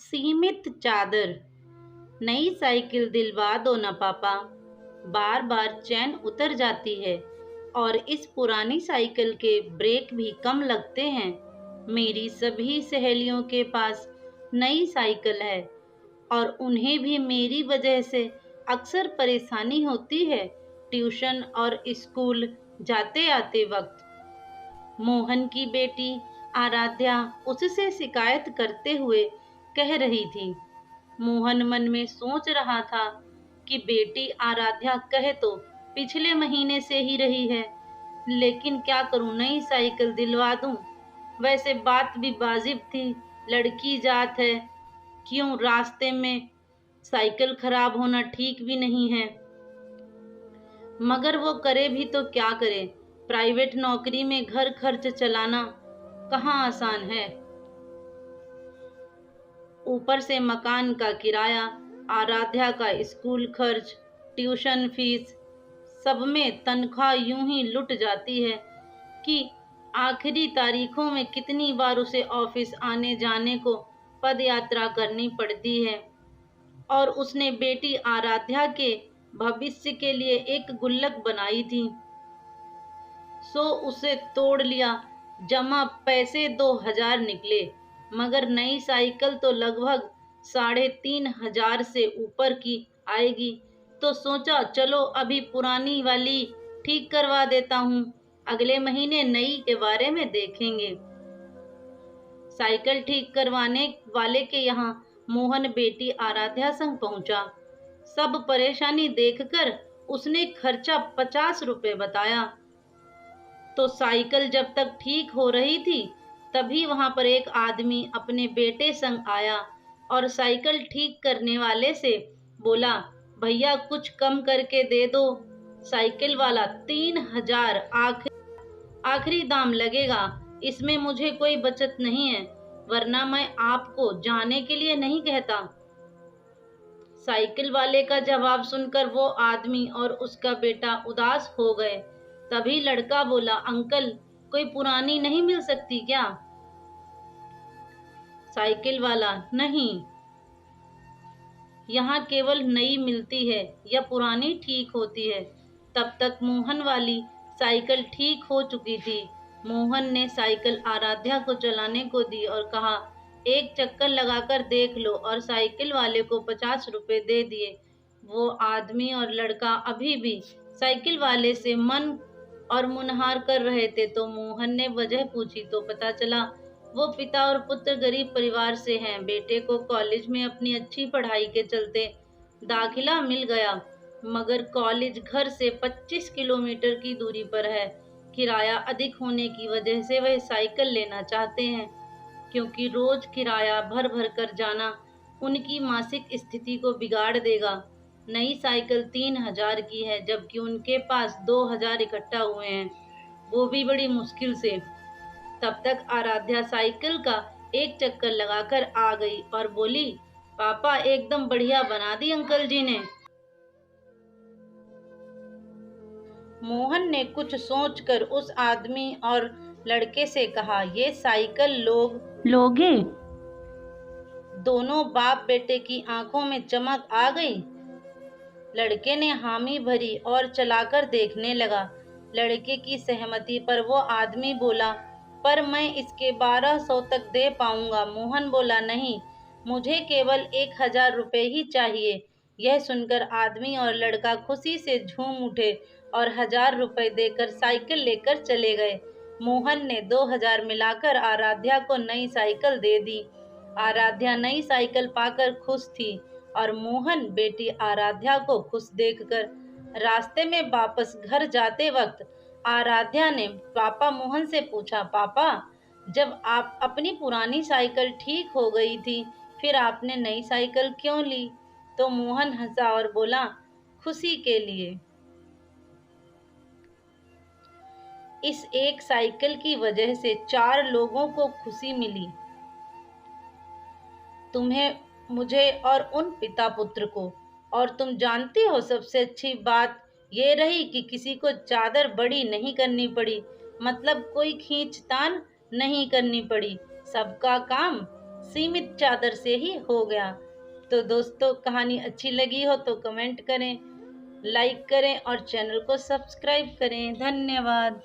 सीमित चादर। नई साइकिल दिलवा दो ना पापा। बार बार चैन उतर जाती है और इस पुरानी साइकिल के ब्रेक भी कम लगते हैं। मेरी सभी सहेलियों के पास नई साइकिल है और उन्हें भी मेरी वजह से अक्सर परेशानी होती है ट्यूशन और स्कूल जाते आते वक्त। मोहन की बेटी आराध्या उससे शिकायत करते हुए कह रही थी। मोहन मन में सोच रहा था कि बेटी आराध्या कहे तो पिछले महीने से ही रही है, लेकिन क्या करूं, नई साइकिल दिलवा दूं। वैसे बात भी वाजिब थी, लड़की जात है, क्यों रास्ते में साइकिल खराब होना ठीक भी नहीं है। मगर वो करे भी तो क्या करे, प्राइवेट नौकरी में घर खर्च चलाना कहाँ आसान है। ऊपर से मकान का किराया, आराध्या का स्कूल खर्च, ट्यूशन फीस, सब में तनख्वाह यूं ही लुट जाती है कि आखिरी तारीखों में कितनी बार उसे ऑफिस आने जाने को पद यात्रा करनी पड़ती है। और उसने बेटी आराध्या के भविष्य के लिए एक गुल्लक बनाई थी, सो उसे तोड़ लिया। जमा पैसे 2,000 निकले, मगर नई साइकिल तो लगभग 3,500 से ऊपर की आएगी। तो सोचा चलो अभी पुरानी वाली ठीक करवा देता हूँ, अगले महीने नई के बारे में देखेंगे। साइकिल ठीक करवाने वाले के यहाँ मोहन बेटी आराध्या संग पहुंचा। सब परेशानी देखकर उसने खर्चा 50 रुपए बताया। तो साइकिल जब तक ठीक हो रही थी तभी वहां पर एक आदमी अपने बेटे संग आया और साइकिल ठीक करने वाले से बोला, भैया कुछ कम करके दे दो। साइकिल वाला, 3,000 आखिरी दाम लगेगा, इसमें मुझे कोई बचत नहीं है, वरना मैं आपको जाने के लिए नहीं कहता। साइकिल वाले का जवाब सुनकर वो आदमी और उसका बेटा उदास हो गए। तभी लड़का बोला, अंकल कोई पुरानी नहीं मिल सकती क्या? साइकिल वाला, नहीं, यहाँ केवल नई मिलती है या पुरानी ठीक होती है। तब तक मोहन वाली साइकिल ठीक हो चुकी थी। मोहन ने साइकिल आराध्या को चलाने को दी और कहा, एक चक्कर लगाकर देख लो, और साइकिल वाले को 50 रुपए दे दिए। वो आदमी और लड़का अभी भी साइकिल वाले से मन और मुनहार कर रहे थे। तो मोहन ने वजह पूछी तो पता चला वो पिता और पुत्र गरीब परिवार से हैं। बेटे को कॉलेज में अपनी अच्छी पढ़ाई के चलते दाखिला मिल गया, मगर कॉलेज घर से 25 किलोमीटर की दूरी पर है। किराया अधिक होने की वजह से वह साइकिल लेना चाहते हैं, क्योंकि रोज किराया भर भर कर जाना उनकी मासिक स्थिति को बिगाड़ देगा। नई साइकिल 3,000 की है, जबकि उनके पास 2,000 इकट्ठा हुए हैं, वो भी बड़ी मुश्किल से। तब तक आराध्या साइकिल का एक चक्कर लगाकर आ गई और बोली, पापा एकदम बढ़िया बना दी अंकल जी ने। मोहन ने कुछ सोचकर उस आदमी और लड़के से कहा, ये साइकिल लोगे? दोनों बाप बेटे की आंखों में चमक आ गई। लड़के ने हामी भरी और चलाकर देखने लगा। लड़के की सहमति पर वो आदमी बोला, पर मैं इसके 1200 तक दे पाऊंगा। मोहन बोला, नहीं, मुझे केवल 1,000 रुपए ही चाहिए। यह सुनकर आदमी और लड़का खुशी से झूम उठे और 1,000 रुपए देकर साइकिल लेकर चले गए। मोहन ने 2,000 मिलाकर आराध्या को नई साइकिल दे दी। आराध्या नई साइकिल पाकर खुश थी और मोहन बेटी आराध्या को खुश देखकर। रास्ते में वापस घर जाते वक्त आराध्या ने पापा मोहन से पूछा, पापा जब आप अपनी पुरानी साइकिल ठीक हो गई थी फिर आपने नई साइकिल क्यों ली? तो मोहन हंसा और बोला, खुशी के लिए। इस एक साइकिल की वजह से 4 लोगों को खुशी मिली, तुम्हें, मुझे और उन पिता पुत्र को। और तुम जानती हो सबसे अच्छी बात ये रही कि किसी को चादर बड़ी नहीं करनी पड़ी, मतलब कोई खींचतान नहीं करनी पड़ी। सबका काम सीमित चादर से ही हो गया। तो दोस्तों, कहानी अच्छी लगी हो तो कमेंट करें, लाइक करें और चैनल को सब्सक्राइब करें। धन्यवाद।